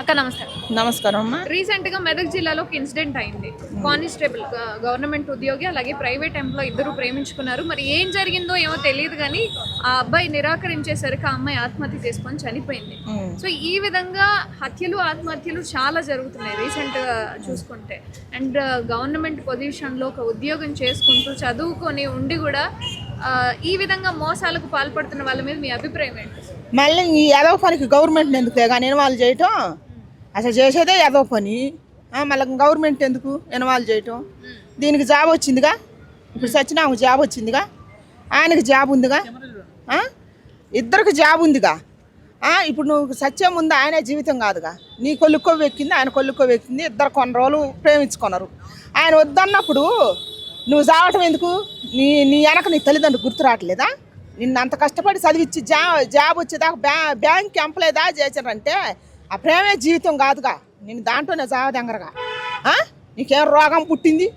అక్క నమస్తే. నమస్కారం అమ్మా. రీసెంట్ గా మెదక్ జిల్లాలో ఒక ఇన్సిడెంట్ అయింది. కానిస్టేబుల్ గవర్నమెంట్ ఉద్యోగి అలాగే ప్రైవేట్ ఎంప్లాయ్ ఇద్దరు ప్రేమించుకున్నారు. మరి ఏం జరిగిందో ఏమో తెలియదు కానీ ఆ అబ్బాయి నిరాకరించేసరికి ఆ అమ్మాయి ఆత్మహత్య చేసుకొని చనిపోయింది. సో ఈ విధంగా హత్యలు ఆత్మహత్యలు చాలా జరుగుతున్నాయి రీసెంట్ గా చూసుకుంటే. అండ్ గవర్నమెంట్ పొజిషన్ లో ఒక ఉద్యోగం చేసుకుంటూ చదువుకొని ఉండి కూడా ఈ విధంగా మోసాలకు పాల్పడుతున్న వాళ్ళ మీద మీ అభిప్రాయం ఏంటి? మళ్ళీ ఈ యాదవ పనికి గవర్నమెంట్ ఎందుకు కానీ ఇన్వాల్వ్ చేయటం? అసలు చేసేదే యాదవ పని, మళ్ళీ గవర్నమెంట్ ఎందుకు ఇన్వాల్వ్ చేయటం? దీనికి జాబ్ వచ్చిందిగా, ఇప్పుడు సత్యనారాయణకు జాబ్ వచ్చిందిగా, ఆయనకి జాబ్ ఉందిగా, ఇద్దరికి జాబ్ ఉందిగా. ఇప్పుడు నువ్వు సత్యం ఉంది, ఆయనే జీవితం కాదుగా. నీ కొల్లుకో వెక్కింది, ఆయన కొల్లుకో వెక్కింది, ఇద్దరు కొన్ని రోజులు ప్రేమించుకున్నారు. ఆయన వద్దన్నప్పుడు నువ్వు చావటం ఎందుకు? నీ వెనక నీ తల్లిదండ్రులు గుర్తు రావట్లేదా? నిన్ను అంత కష్టపడి చదివించి జాబ్ వచ్చేదాకా బ్యాంక్ ఎంప్లాయ్ దా చేశారంటే ఆ ప్రేమే జీవితం కాదుగా. నేను దాంట్లోనే చావదంగరగా. నీకేం రోగం పుట్టింది?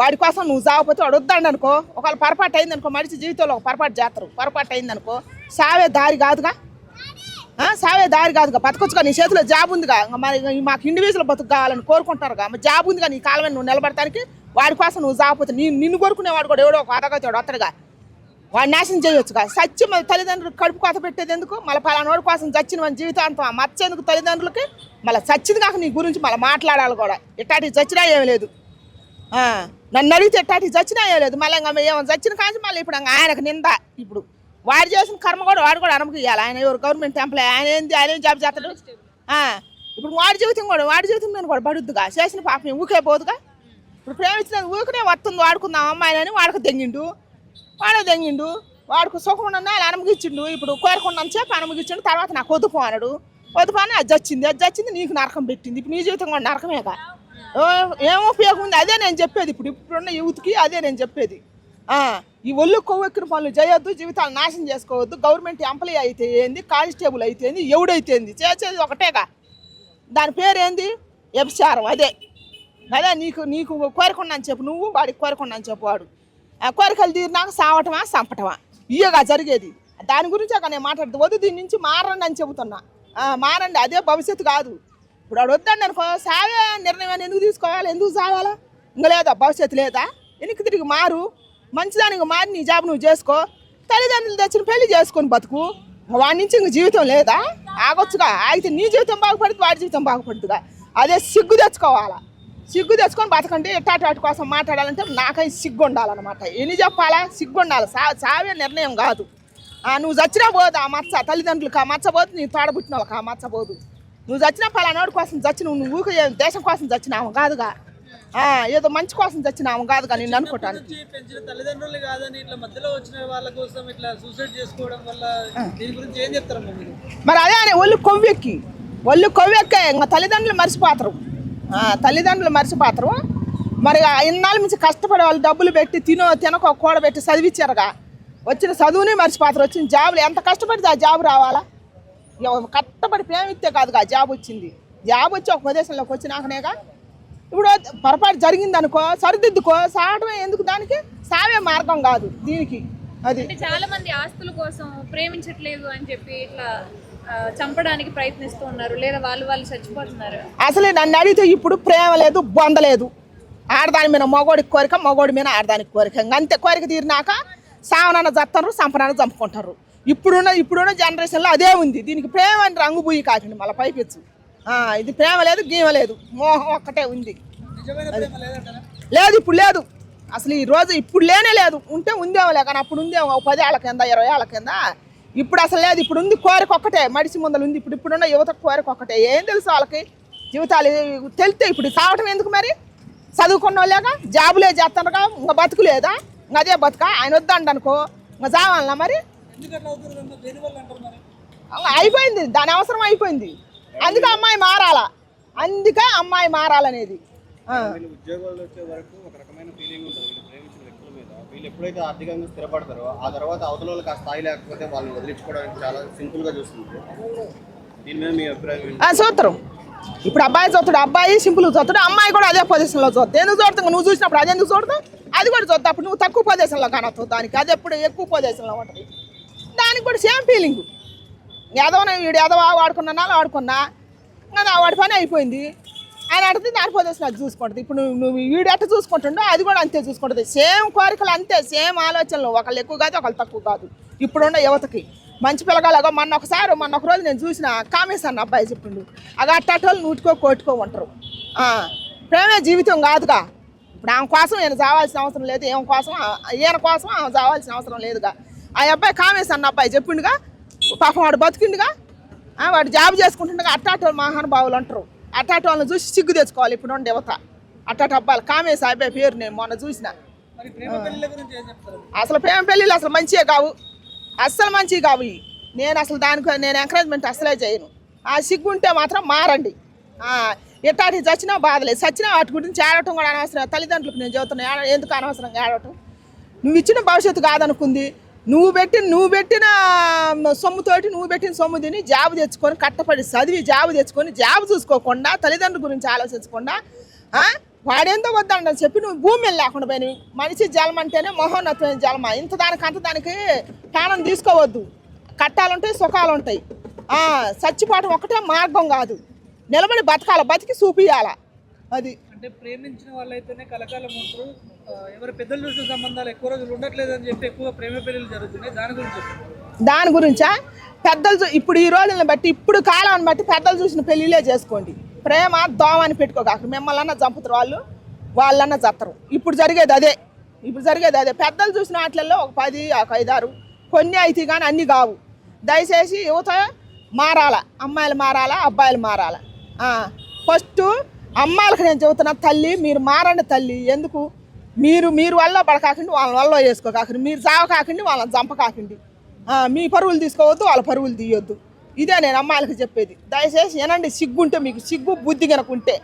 వాడి కోసం నువ్వు చావకపోతే వాడు వద్దండి అనుకో. ఒకవేళ పొరపాటు అయిందనుకో, మనిషి జీవితంలో ఒక పొరపాటు చేస్తారు. పొరపాటు అయిందనుకో సావే దారి కాదుగా. సావే దారి కాదుగా. బతకొచ్చుగా, నీ చేతిలో జాబ్ ఉందిగా. మరి మాకు ఇండివిజువల్ బతుకు కావాలని కోరుకుంటారుగా. మరి జాబ్ ఉందిగా నీ కాలం నువ్వు నిలబడటానికి. వాడి కోసం నువ్వు చావకపోతే నిన్ను కోరుకునేవాడు కూడా ఎవడో ఒక అదగతాడు వస్తాడుగా. వాడు నాశనం చేయొచ్చుగా. సత్యం తల్లిదండ్రులు కడుపు కోత పెట్టేది ఎందుకు? మళ్ళీ పలానోడి కోసం చచ్చిన మన జీవితాంతం ఆ మచ్చేందుకు తల్లిదండ్రులకి? మళ్ళీ చచ్చింది కాక నీ గురించి మళ్ళీ మాట్లాడాలి కూడా. ఎట్టాటి చచ్చినా ఏమీ లేదు. నన్ను అడిగితే ఎట్టాటి చచ్చినా ఏమీ లేదు. మళ్ళీ ఇంకా ఏమైనా చచ్చిన కాంచి మళ్ళీ ఇప్పుడు ఆయనకు నింద. ఇప్పుడు వాడు చేసిన కర్మ కూడా వాడు కూడా అనుమతియాలి. ఆయన ఎవరు గవర్నమెంట్ ఎంప్లాయ్, ఆయన ఏం జాబ్ చేస్తాడు? ఇప్పుడు వాడి జీవితం మీద కూడా పడుద్దుగా. చేసిన పాపం ఊకే పోదుగా. ఇప్పుడు ప్రేమించిన ఊరికనే వస్తుంది వాడుకుందాం అమ్మాయిని వాడికి తెంగిండు, వాడికి సుఖం ఉన్నా అలా అనుమతిచ్చిండు. ఇప్పుడు కోరుకున్నాను చెప్పి అనుమతిచ్చిండు. తర్వాత నాకు వదుపు అన్నాడు. వదుపు అని అది చచ్చింది నీకు నరకం పెట్టింది. ఇప్పుడు నీ జీవితం కూడా నరకమేగా. ఏమో ఉపయోగం ఉంది? అదే నేను చెప్పేది. ఇప్పుడున్న యూత్కి అదే నేను చెప్పేది. ఈ ఒళ్ళు కొవ్వెక్కిన పనులు చేయొద్దు, జీవితాలు నాశనం చేసుకోవద్దు. గవర్నమెంట్ ఎంప్లాయీ అయితే ఏంది, కానిస్టేబుల్ అయితే ఏంది, ఎవడైతేంది చేసేది ఒకటేగా. దాని పేరేంది? వ్యభిచారం. అదే నీకు కోరుకున్నాను చెప్పు, నువ్వు వాడికి కోరుకున్నాను చెప్పు. వాడు ఆ కోరికలు తీరినాక సావటమా చంపటమా ఇయ్యగా జరిగేది. దాని గురించి నేను మాట్లాడుతూ వద్దు, దీని నుంచి మారండి అని చెబుతున్నా. మారండి, అదే భవిష్యత్తు కాదు. ఇప్పుడు వాడు వద్దండి అనుకో, సావే నిర్ణయం ఎందుకు తీసుకోవాలి? ఎందుకు సావాలా? ఇంకా లేదా భవిష్యత్తు లేదా? వెనక్కి తిరిగి మారు, మంచిదానికి మారి నీ జాబ్ నువ్వు చేసుకో. తల్లిదండ్రులు తెచ్చిన పెళ్లి చేసుకొని బతుకు. వాడి నుంచి ఇంక జీవితం లేదా? ఆగొచ్చుగా. ఆగితే నీ జీవితం బాగుపడుతుంది, వాడి జీవితం బాగుపడుతుందిగా. అదే సిగ్గు తెచ్చుకోవాలా. సిగ్గు తెచ్చుకొని బతకండి. ఎట్టాటి కోసం మాట్లాడాలంటే నాకై సిగ్గు ఉండాలన్నమాట. ఎన్ని చెప్పాలా? సిగ్గు ఉండాలి. సావే నిర్ణయం కాదు. నువ్వు చచ్చినా పోదు ఆ మచ్చ. తల్లిదండ్రులకు ఆ మచ్చ పోదు, నీ తోడబుట్టిన వాళ్ళకి ఆ మచ్చ పోదు. నువ్వు చచ్చినా పలానోడి కోసం చచ్చినావు, నువ్వు ఊరికే దేశం కోసం చచ్చినావు కాదుగా. ఏదో మంచి కోసం చచ్చినాము కాదుగా నేను అనుకుంటాను. మరి అదే అని ఒళ్ళు కొవ్వెక్కే ఇంకా తల్లిదండ్రులు మర్చిపోతారు. మరి ఇన్నాళ్ళ నుంచి కష్టపడే వాళ్ళు డబ్బులు పెట్టి తినక కూడబెట్టి చదివించారుగా. వచ్చిన చదువుని మర్చిపోతారు. వచ్చిన జాబులు ఎంత కష్టపడితే ఆ జాబు రావాలా? కష్టపడి ప్రేమిస్తే కాదుగా జాబ్ వచ్చింది. జాబ్ వచ్చి ఒక ప్రదేశంలోకి వచ్చినాకనేగా. ఇప్పుడు పొరపాటు జరిగిందనుకో, సరిదిద్దుకో. సావటమే ఎందుకు? దానికి సావే మార్గం కాదు దీనికి. అది చాలా మంది ఆస్తుల కోసం ప్రేమించట్లేదు అని చెప్పి ఇట్లా చంపడానికి ప్రయత్నిస్తూ ఉన్నారు, లేదా వాళ్ళు చచ్చిపోతున్నారు. అసలే నన్ను అడిగితే ఇప్పుడు ప్రేమ లేదు, బొందలేదు. ఆడదాని మీద మగోడికి కోరిక, మగోడి మీద ఆడదానికి కోరిక. అంతే. కోరిక తీరినాక సావనాన్న చస్తారు, సంపనాన్న చంపుకుంటారు. ఇప్పుడున్న జనరేషన్లో అదే ఉంది. దీనికి ప్రేమ అని రంగు పూయి కాకండి మళ్ళీ పైపెచ్చు. ఇది ప్రేమ లేదు, గీమ లేదు, మోహం ఒక్కటే ఉంది. లేదు, ఇప్పుడు లేదు. అసలు ఈ రోజు ఇప్పుడు లేనే లేదు. ఉంటే ఉందేమోలే కానీ అప్పుడు ఉందేమో 10 ఏళ్ళ కింద, 20 ఏళ్ళ కింద. ఇప్పుడు అసలు లేదు. ఇప్పుడు ఉంది కోరిక ఒక్కటే, మడిసి ముందలు ఉంది. ఇప్పుడున్న యువత కోరిక ఒక్కటే. ఏం తెలుసు వాళ్ళకి? జీవితాలు తెలితే ఇప్పుడు సావటం ఎందుకు? మరి చదువుకున్న వాళ్ళేగా, జాబులే చేస్తారుగా. ఇంకా బతుకు లేదా? ఇంకా అదే బతుక. ఆయన వద్దండి అనుకో, ఇంకా చావాలన్నా మరి? అయిపోయింది, దాని అవసరం అయిపోయింది. అందుకే అమ్మాయి మారాలనేది. ఉద్యోగాలు వచ్చే వరకు ఒక రకమైన ఫీలింగ్ ఉంటుంది ప్రేమించిన వ్యక్తుల మీద. వీళ్ళు ఎప్పుడైతే ఆర్థికంగా స్థిరపడతారో ఆ తర్వాత అవతల వాళ్ళకి ఆ స్థాయి లేకపోతే వాళ్ళని వదిలించుకోవడానికి చాలా సింపుల్గా చూస్తుంది. దీని మీద మీ అభిప్రాయం? చూస్తారు. ఇప్పుడు అబ్బాయి చూస్తాడు, అబ్బాయి సింపుల్ చూస్తాడు, అమ్మాయి కూడా అదే పొజిషన్లో చూస్తాడు. ఎందుకు చూడతావు? నువ్వు చూసినప్పుడు అది ఎందుకు చూడతావు? అది కూడా చూద్దాం. అప్పుడు నువ్వు తక్కువ పొజిషన్లో కానొస్తావు దానికి, అది ఎప్పుడు ఎక్కువ పొజిషన్లో ఉంటుంది. దానికి కూడా సేమ్ ఫీలింగ్. వీడు ఎదవా వాడుకున్నా వాడుకున్నా ఇంకా వాడి పని అయిపోయింది. ఆయన అడిగితే దాని పోదేసిన అది చూసుకుంటుంది. ఇప్పుడు నువ్వు వీడు ఎట్ట చూసుకుంటుండో అది కూడా అంతే చూసుకుంటుంది. సేమ్ కోరికలు అంతే, సేమ్ ఆలోచనలు. ఒకళ్ళు ఎక్కువ కాదు, ఒకళ్ళు తక్కువ కాదు. ఇప్పుడున్న యువతకి మంచి పిల్లగాలగా మొన్న ఒక రోజు నేను చూసిన కామేశ్ అన్న అబ్బాయి చెప్పిండు, అగా అట్టోళ్ళు నూటికో కోటికో ఉంటారు. ప్రేమే జీవితం కాదుగా. ఇప్పుడు ఆమె కోసం ఈయన చావాల్సిన అవసరం లేదు, ఈయన కోసం ఆమె చావాల్సిన అవసరం లేదుగా. ఆ అబ్బాయి కామేశ్ అన్న అబ్బాయి చెప్పిండుగా, పాపం వాడు బతికిండుగా, వాడు జాబ్ చేసుకుంటుండగా అట్టాటోళ్ళు మహానుభావులు అంటారు. అట్టాటోళ్ళని చూసి సిగ్గు తెచ్చుకోవాలి ఇప్పుడు ఉండే యువత. అట్టాట అబ్బాయిలు కామేశ్ అబ్బాయి పేరు నేను మొన్న చూసిన. అసలు ప్రేమ పెళ్ళిళ్ళు అసలు మంచిగా కావు, అస్సలు మంచివి కావు. నేను అసలు నేను ఎంకరేజ్మెంట్ అసలే చేయను. ఆ సిగ్గు ఉంటే మాత్రం మారండి. ఎట్టాటి చచ్చినా బాధలేదు, చచ్చినా వాటి గురించి ఏడవటం కూడా అనవసరం. తల్లిదండ్రులకు నేను చెబుతున్నా, ఎందుకు అనవసరంగా ఏడవటం? నువ్వు ఇచ్చిన భవిష్యత్తు కాదనుకుంది, నువ్వు పెట్టిన సొమ్ముతోటి నువ్వు పెట్టిన సొమ్ము తిని జాబ్ తెచ్చుకొని కట్టపడి చదివి జాబ్ తెచ్చుకొని జాబ్ చూసుకోకుండా తల్లిదండ్రుల గురించి ఆలోచించకుండా వాడేందో వద్దానని చెప్పి నువ్వు భూమి లేకుండా పోయినవి. మనిషి జలం అంటేనే మహోన్నతమైన జలమ. ఇంత దానికి ప్రాణం తీసుకోవద్దు. కట్టాలుంటాయి, సుఖాలు ఉంటాయి. చచ్చిపోవటం ఒకటే మార్గం కాదు, నిలబడి బతకాల, బతికి చూపియాల. అది అంటే ప్రేమించిన వాళ్ళైతేనే కలకాలం ఉంటారు. ఎవరి పెద్దలు చూసిన సంబంధాలు ఎక్కువ రోజులు ఉండట్లేదని చెప్పి ఎక్కువ ప్రేమ పెళ్ళిళ్ళు జరుగుతున్నాయి. దాని గురించా? పెద్దలు ఇప్పుడు ఈ రోజులను బట్టి, ఇప్పుడు కాలాన్ని బట్టి పెద్దలు చూసిన పెళ్ళిళ్ళే చేసుకోండి. ప్రేమ దోమని పెట్టుకోక మిమ్మల్ని చంపుతారు, వాళ్ళన్నా చత్తరు. ఇప్పుడు జరిగేది అదే. పెద్దలు చూసిన వాటిల్లో ఒక 10, ఒక 5, 6 కొన్ని అయితే కానీ అన్నీ కావు. దయచేసి యువత మారాల, అమ్మాయిలు మారాలా, అబ్బాయిలు మారాలా. ఫస్ట్ అమ్మాయిలకు నేను చెబుతున్నా, తల్లి మీరు మారండి. తల్లి ఎందుకు మీరు వల్ల పడకాకండి, వాళ్ళని వల్ల వేసుకోకాకండి, మీరు చావ కాకండి, వాళ్ళని చంప కాకండి. మీ పరువులు తీసుకోవద్దు, వాళ్ళ పరువులు తీయొద్దు. ఇదే నేను అమ్మాయిలకు చెప్పేది. దయచేసి ఏనండి, సిగ్గుంటే మీకు సిగ్గు బుద్ధి కనుకుంటే.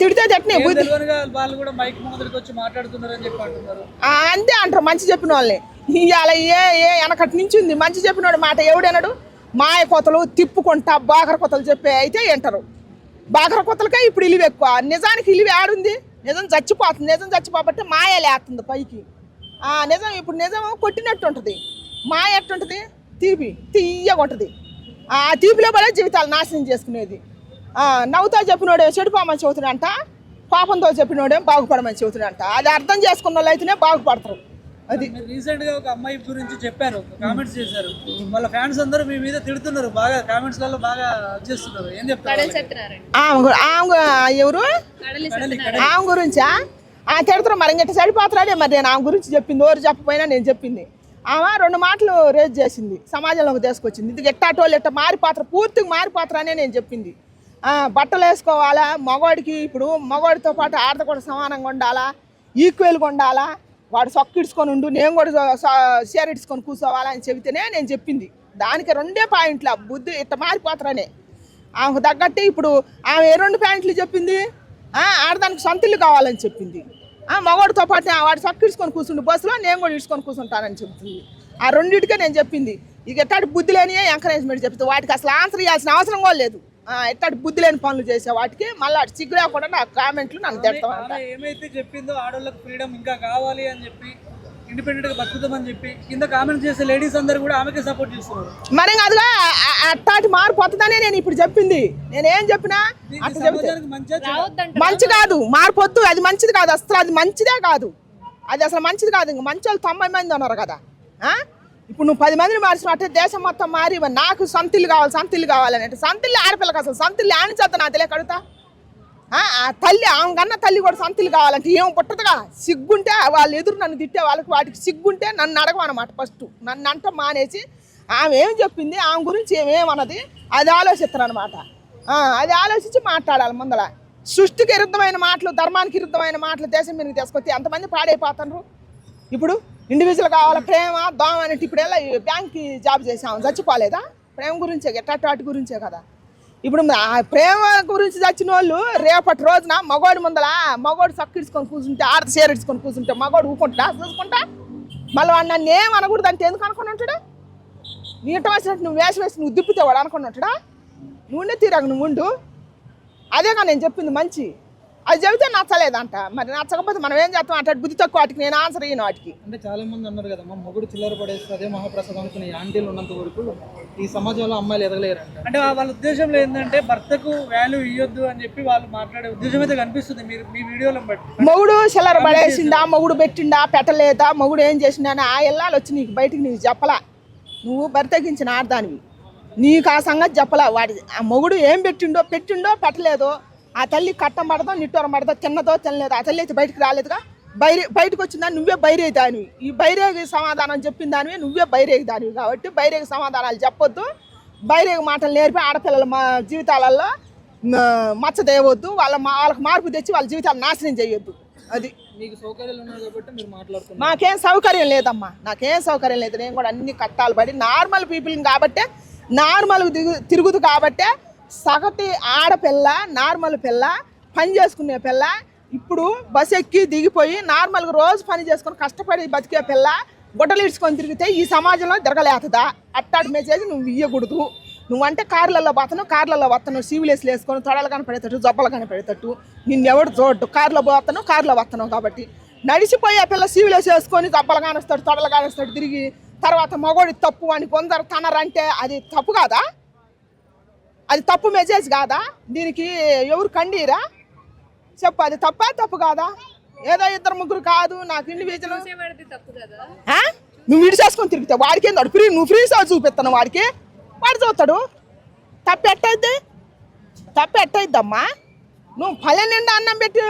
తిడితే తిట్టనే బుద్ధి అంతే అంటారు. మంచి చెప్పిన వాళ్ళని ఇవాళ వెనకటి నుంచి ఉంది. మంచి చెప్పినోడు మాట ఎవడన్నాడు? మాయ కొతలు తిప్పుకుంటా బాకర కొతలు చెప్పే అయితే వింటారు. బాకర కొతలకే ఇప్పుడు ఇలివి ఎక్కువ. నిజానికి ఇలివి ఆడుంది. నిజం చచ్చిపోతుంది. నిజం చచ్చిపోబట్టే మాయ లేస్తుంది పైకి. నిజం ఇప్పుడు నిజం కొట్టినట్టు ఉంటుంది, మాయ ఎట్టుంటుంది? తీయగా ఉంటుంది. ఆ తీపిలో పడే జీవితాలు నాశనం చేసుకునేది. నవ్వుతో చెప్పినోడే చెడిపోమని చెబుతున్నాడంట, పాపంతో చెప్పినోడే బాగుపడమని చెబుతున్నాడంట. అది అర్థం చేసుకున్న వాళ్ళు అయితేనే బాగుపడతారు. అది రీసెంట్ గా ఒక అమ్మాయి గురించి చెప్పారు, కామెంట్స్ చేశారు. వాళ్ళ ఫ్యాన్స్ అందరూ మీ మీద తిడుతున్నారు, బాగా కామెంట్స్ లలో బాగా చేస్తున్నారు. ఏం చెప్తారు? ఎవరు ఆమె గురించా? తిడతారు మరి. ఇంకటి సరిపోతున్నాడే మరి. నేను ఆమె గురించి చెప్పింది, ఎవరు చెప్పపోయినా నేను చెప్పింది. ఆమె 2 మాటలు రేజ్ చేసింది, సమాజంలోకి తీసుకొచ్చింది. ఇది ఎట్టాటోళ్ళు ఎట్ట మారిపోతారు, పూర్తిగా మారిపోతారు అనే నేను చెప్పింది. బట్టలు వేసుకోవాలా, మగవాడికి ఇప్పుడు మగవాడితో పాటు ఆడత కూడా సమానంగా ఉండాలా, ఈక్వల్గా ఉండాలా, వాడు సొక్కిడ్చుకొని ఉండు, నేను కూడా షేర్ ఇడ్చుకొని కూర్చోవాలా అని చెబితేనే నేను చెప్పింది. దానికి 2 పాయింట్ల బుద్ధి ఇట్ట మారిపోతారనే. ఆమెకు తగ్గట్టు ఇప్పుడు ఆమె 2 పాయింట్లు చెప్పింది. ఆడదానికి సొంత ఇల్లు కావాలని చెప్పింది. మగవాడితో పాటు వాడు సొక్కిడ్చుకొని కూర్చుండు బస్సులో, నేను కూడా ఇడ్చుకొని కూర్చుంటానని చెప్తుంది. ఆ 2టికే నేను చెప్పింది. ఇక ఎట్టాటి బుద్ధి లేని ఎంకరేజ్మెంట్ చెప్తుంది. వాటికి అసలు ఆన్సర్ ఇవ్వాల్సిన అవసరం కూడా లేదు. ఎట్టాటి బుద్ధి లేని పనులు చేసే వాటికి మళ్ళీ సిగ్గు లేకుండా నా కామెంట్లు నన్ను తిడతాను. ఏమైతే చెప్పిందో ఆడవాళ్ళకి ఫ్రీడమ్ ఇంకా కావాలి అని చెప్పి, ఇండిపెండెంట్ గా బతుకుతామని చెప్పి కింద కామెంట్ చేసే లేడీస్ అందరూ కూడా ఆమెకే సపోర్ట్ చేస్తున్నారు. మరి అదిగా అట్టాటి మార్పు వస్తుందనే నేను ఇప్పుడు చెప్పింది. నేనేం చెప్పినా మంచి కాదు, మార్పు వద్దు, అది మంచిది కాదు, అసలు అది మంచిదే కాదు, అది అసలు మంచిది కాదు. ఇంక మంచి వాళ్ళు 90 మంది ఉన్నారు కదా. ఇప్పుడు నువ్వు 10 మందిని మార్చినట్టే దేశం మొత్తం మారి నాకు సొంతిల్లు కావాలని అంటే సొంతిల్లు ఆడపిల్లకి అసలు సొంతిల్లు ఆని చేత నా తెలియక అడుగుతా. తల్లి ఆమె కన్నా తల్లి కూడా సొంతిల్లు కావాలంటే ఏం పుట్టదుగా. సిగ్గుంటే వాళ్ళు ఎదురు నన్ను తిట్టే వాళ్ళకి వాటికి సిగ్గుంటే నన్ను అడగమన్నమాట. ఫస్ట్ నన్ను అంట మానేసి ఆమె ఏం చెప్పింది, ఆమె గురించి ఏమేమన్నది అది ఆలోచిస్తారు అనమాట. అది ఆలోచించి మాట్లాడాలి ముందర. సృష్టికి విరుద్ధమైన మాటలు, ధర్మానికి విరుద్ధమైన మాటలు దేశం మీదకి తీసుకొస్తే ఎంతమంది పాడైపోతారు. ఇప్పుడు ఇండివిజువల్ కావాలి, ప్రేమ దోమ అనేది. ఇప్పుడు ఎలా బ్యాంక్కి జాబ్ చేసాము, చచ్చిపోలేదా? ప్రేమ గురించే, ఎట్టాటి గురించే కదా. ఇప్పుడు ప్రేమ గురించి చచ్చిన వాళ్ళు రేపటి రోజున మగవాడి ముందల మగవాడు సక్కిడ్చుకొని కూర్చుంటే, ఆడత సేరిడ్చుకొని కూర్చుంటే మగవాడు ఊకుంటా చూసుకుంటా. మళ్ళీ వాడు నన్ను ఏం అనకూడదు అంటే ఎందుకు అనుకుని ఉంటాడు? నీట వేసినట్టు నువ్వు వేసి నువ్వు దిప్పితే వాడు అనుకుని ఉంటాడా? నువ్వుండే తీరాక నువ్వు ఉండు. అదేగా నేను చెప్పింది మంచి. అది చెబితే నచ్చలేదంట. మరి నచ్చకపోతే మనం ఏం చేస్తాం అంటే బుద్ధి తక్కువ వాటికి నేను ఆన్సర్ ఇయ్యను వాటికి. అంటే చాలా మంది అన్నారు కదా మొగుడు చిల్లర పడేస్తే అదే మహాప్రసాదం అనుకునే ఆంటీలు ఉన్నంత వరకు ఈ సమాజంలో అమ్మాయిలు ఎదగలేరంట. అంటే వాళ్ళ ఉద్దేశంలో ఏంటంటే భర్తకు వాల్యూ ఇవ్వద్దు అని చెప్పి వాళ్ళు మాట్లాడే ఉద్దేశం అయితే కనిపిస్తుంది మీ వీడియోలో బట్టి. మొగుడు చిల్లర పడేసిందా, మొగుడు పెట్టిండా పెట్టలేదా, మొగుడు ఏం చేసిండా అని ఆ ఇళ్ళాలు వచ్చి నీకు బయటికి నీకు చెప్పలా. నువ్వు బరితెగించిన ఆడదానివి, నీకు ఆ సంగతి చెప్పలా. వాడి ఆ మొగుడు ఏం పెట్టిండో పెట్టలేదో, ఆ తల్లి కట్టం పడదో నిట్టూరం పడదో, తిన్నదో తినలేదో, ఆ తల్లి అయితే బయటకు రాలేదుగా. బయటకు వచ్చిందా నువ్వే బైరేగి దానివి. ఈ బైరేగి సమాధానం చెప్పిన దానివి నువ్వే బైరేగి దానివి కాబట్టి బైరేగి సమాధానాలు చెప్పొద్దు. బైరేగి మాటలు నేర్పి ఆడపిల్లల జీవితాలలో మచ్చ తేవద్దు. వాళ్ళకి మార్పు తెచ్చి వాళ్ళ జీవితాలు నాశనం చేయొద్దు. అది మీకు సౌకర్యాలు ఉన్నాయి కాబట్టి మీరు మాట్లాడుతున్నారు. నాకేం సౌకర్యం లేదమ్మా, నాకేం సౌకర్యం లేదు. నేను కూడా అన్ని కట్టాలు పడి నార్మల్ పీపుల్ని కాబట్టే, నార్మల్ తిరుగుతు కాబట్టే సగటి ఆడపిల్ల, నార్మల్ పిల్ల, పని చేసుకునే పిల్ల, ఇప్పుడు బస్ ఎక్కి దిగిపోయి నార్మల్గా రోజు పని చేసుకొని కష్టపడి బతికే పిల్ల గుడ్డలు ఇడ్చుకొని తిరిగితే ఈ సమాజంలో తిరగలేతుందా? అట్టాటి మెసేజ్ నువ్వు ఇవ్వకూడదు. నువ్వంటే కార్లలో వస్తాను సీవిలేస్లు వేసుకొని తొడలు కనపడేటట్టు, జబ్బలు కనపడేటట్టు నిన్నెవడు చూడ్డు. కారులో వస్తాను కాబట్టి నడిచిపోయి ఆ పిల్ల సీవిలేస్ వేసుకొని జబ్బలు కానిస్తాడు, తొడలు కానిస్తాడు తిరిగి తర్వాత మగోడి తప్పు అని కొందరు తనరంటే అది తప్పు కాదా? అది తప్పు మెసేజ్ కాదా? దీనికి ఎవరు కండీరా చెప్పు, అది తప్పు కాదా? ఏదో ఇద్దరు ముగ్గురు కాదు నాకు ఇండివిజువల్ నువ్వు విడిచేసుకొని తిరిగితే వాడికి ఏంది నువ్వు ఫ్రీ సేవ చూపిస్తాను వాడికి, వాడు చూస్తాడు. తప్పు ఎట్టయిద్దమ్మా? నువ్వు పల్లె నిండా అన్నం పెట్టి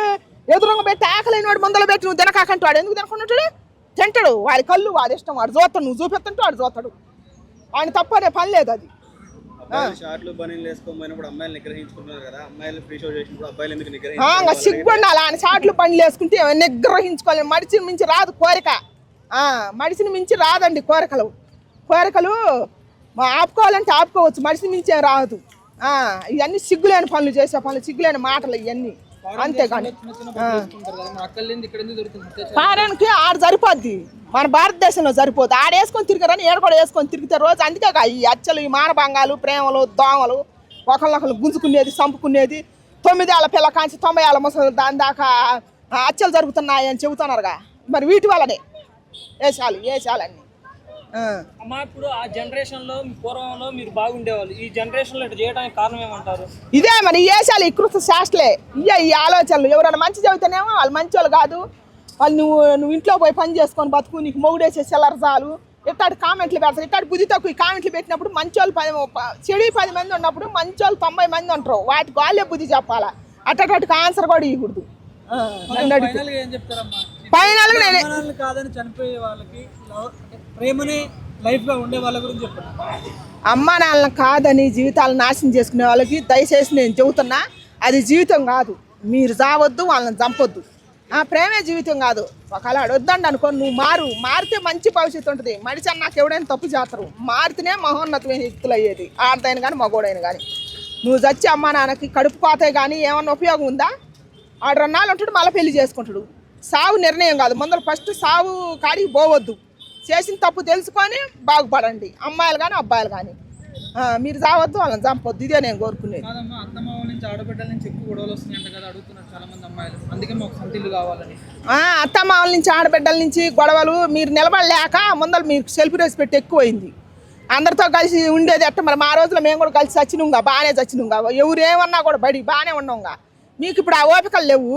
ఎదురుగా పెట్టి ఆకలిని వాడు ముందలు పెట్టి నువ్వు తినకాకంటే వాడు ఎందుకు తినకుండా తింటాడు. వాడి కళ్ళు వాడి ఇష్టం, వాడు చూస్తాడు. నువ్వు చూపిస్తుంటే వాడు చూస్తాడు. వాడిని తప్పు అనే పని లేదు. అది షార్ట్లు బనీలు వేసుకోకపోయినప్పుడు అమ్మాయిలు నిగ్రహించుకున్నారు కదా, అమ్మాయిలు ఫ్రీ షో చేసినప్పుడు అబ్బాయిలు ఎందుకు సిగ్గుండాలి ఆయన షార్ట్లు బండ్లు వేసుకుంటే నిగ్రహించుకోవాలి. మడిచిని మించి రాదు కోరిక, మడిచిని మించి రాదండి కోరికలు ఆపుకోవాలంటే ఆపుకోవచ్చు, మడిచిని మించే రాదు. ఇవన్నీ సిగ్గులేని పనులు చేసే పనులు, సిగ్గులేని మాటలు ఇవన్నీ. అంతేగాని ఫారెన్కి ఆడ సరిపోద్ది, మన భారతదేశంలో సరిపోద్ది. ఆడ వేసుకొని తిరిగారని ఏడ కూడా వేసుకొని తిరిగితే రోజు. అందుకే ఈ హత్యలు, ఈ మానభంగాలు, ప్రేమలు, దోమలు, ఒకళ్ళొకళ్ళు గుంజుకునేది, చంపుకునేది, 9 ఏళ్ళ పిల్ల కాంచి 90 ఏళ్ళ ముసలి దాని దాకా హత్యలు జరుగుతున్నాయి అని చెబుతున్నారుగా. మరి వీటి వల్లనే వేసాలన్నీ. అమ్మ ఇప్పుడు ఆ జనరేషన్ లో పూర్వంలో మీరు బాగుండేవాళ్ళు, ఈ జనరేషన్ లో ఇట్లా చేయడానికి కారణం ఏమంటారు? ఇదే మరి వేసాలి, ఈ కృత శాస్త్రలే, ఈ ఆలోచనలు. ఎవరైనా మంచి చెబితేనేమో వాళ్ళు మంచి వాళ్ళు కాదు, వాళ్ళు నువ్వు ఇంట్లో పోయి పని చేసుకొని బతుకు, నీకు మొగుడేసే సెల్లరజాలు ఇట్లాంటి కామెంట్లు పెడతారు. ఇట్లాంటి బుద్ధి తక్కువ ఈ కామెంట్లు పెట్టినప్పుడు మంచి వాళ్ళు చెడు 10 మంది ఉన్నప్పుడు మంచి వాళ్ళు 90 మంది ఉంటారు. వాటికి వాళ్ళే బుద్ధి చెప్పాలా, అట్టకి ఆన్సర్ కూడా ఇవ్వకూడదు. ఫైనల్ కాదని చనిపోయే వాళ్ళకి ప్రేమనే లైఫ్ గా ఉండే వాళ్ళ గురించి చెప్పండి. అమ్మా నాన్నలను కాదని జీవితాలు నాశనం చేసుకునే వాళ్ళకి దయచేసి నేను చెబుతున్నా, అది జీవితం కాదు. మీరు చావద్దు, వాళ్ళని చంపొద్దు. ప్రేమే జీవితం కాదు. ఒకవేళ వద్దండి అనుకో, నువ్వు మారితే మంచి భవిష్యత్తు ఉంటుంది. మనిషి అన్నాక ఎవడైనా తప్పు చేస్తారు, మారితేనే మహోన్నతమైన వ్యక్తులు అయ్యేది. ఆడదైన కానీ మగోడైన కానీ. నువ్వు చచ్చి అమ్మా నాన్నకి కడుపు కోతే కానీ ఏమన్నా ఉపయోగం ఉందా? ఆడు 2 నాళ్ళు ఉంటాడు, మళ్ళీ పెళ్లి చేసుకుంటాడు. సావు నిర్ణయం కాదు, ముందర ఫస్ట్ సావు కాడికి పోవద్దు. చేసిన తప్పు తెలుసుకొని బాగుపడండి, అమ్మాయిలు కానీ అబ్బాయిలు కానీ. మీరు చావద్దు, వాళ్ళని చంపొద్దు. ఇదే నేను కోరుకునేది. అత్తమామ నుంచి ఆడబిడ్డల నుంచి ఎక్కువ గొడవలు వస్తున్నాయంట కదా, అడుగుతున్నారు చాలా మంది అమ్మాయిలు. అందుకే మాకు సొంత ఇల్లు కావాలని. అత్తమామల నుంచి ఆడబిడ్డల నుంచి గొడవలు మీరు నిలబడలేక ముందర మీకు సెల్ఫ్ రెస్పెక్ట్ ఎక్కువైంది. అందరితో కలిసి ఉండేది ఎట్ట మరి? మా రోజులో మేము కూడా కలిసి చచ్చినుగా, బాగానే చచ్చినుగా. ఎవరేమన్నా కూడా బడి బాగానే ఉన్నాంగా. మీకు ఇప్పుడు ఆ ఓపికలు లేవు,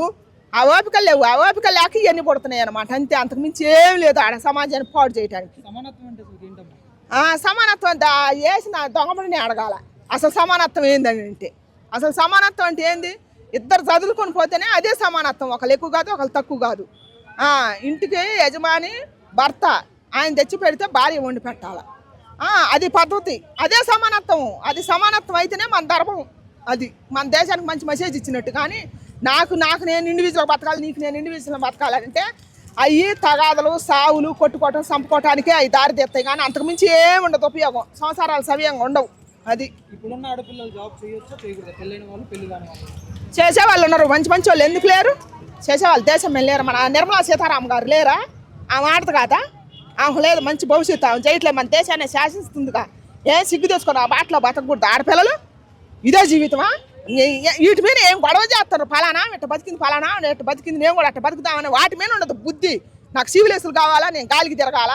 ఆ ఓపికలు లేక ఇవన్నీ పడుతున్నాయి అనమాట. అంతే, అంతకు మించి ఏం లేదు ఆడ సమాజాన్ని పాడు చేయడానికి. సమానత్వం వేసిన దొంగపడిని అడగాల. అసలు సమానత్వం ఏందని అంటే, అసలు సమానత్వం అంటే ఏంది? ఇద్దరు చదువుకొని పోతేనే అదే సమానత్వం. ఒకళ్ళు ఎక్కువ కాదు, ఒకళ్ళు తక్కువ కాదు. ఇంటికి యజమాని భర్త, ఆయన తెచ్చి పెడితే భార్య వండి పెట్టాల. అది పద్ధతి, అదే సమానత్వం. అది సమానత్వం అయితేనే మన ధర్మం. అది మన దేశానికి మంచి మెసేజ్ ఇచ్చినట్టు. కానీ నాకు నేను ఇండివిజువల్ బతకాలి, నీకు నేను ఇండివిజువల్ బతకాలంటే అవి తగాదలు, సావులు, కొట్టుకోవటం, చంపుకోవటానికే అవి దారి తీస్తాయి. కానీ అంతకుమించి ఏమి ఉండదు ఉపయోగం. సంసారాలు సవ్యంగా ఉండవు. అది ఇప్పుడున్న ఆడపిల్లలు జాబ్ చేయొచ్చా చేయకూడదు? పెళ్ళైన వాళ్ళు, పెళ్లి కాని వాళ్ళు చేసేవాళ్ళు ఉన్నారు. మంచి వాళ్ళు ఎందుకు లేరు? చేసేవాళ్ళు దేశం లేరు. మన నిర్మలా సీతారాం గారు లేరా? ఆమె ఆడదు కాదా? ఆమె లేదు మంచి భవిష్యత్తు. ఆమె చేయట్లేదు, మన దేశాన్ని శాసిస్తుందిగా. ఏం సిగ్గు తెచ్చుకోరు, ఆ బాటలో బతకూడదు ఆడపిల్లలు. ఇదే జీవితమా? వీటి మీద ఏం గొడవ చేస్తారు, ఫలానా ఇట్ట బతికింది, ఫలానా ఇట్ట బతికింది, నేను కూడా అట్ట బతుకుతామని వాటి మీద ఉండదు బుద్ధి. నాకు సివిలేసులు కావాలా, నేను గాలికి తిరగాల,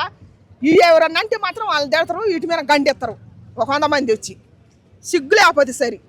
ఇవి ఎవరన్నా అంటే మాత్రం వాళ్ళని తిడతారు, వీటి మీద గండెత్తారు 100 మంది వచ్చి. సిగ్గు లేకపోతే సరి.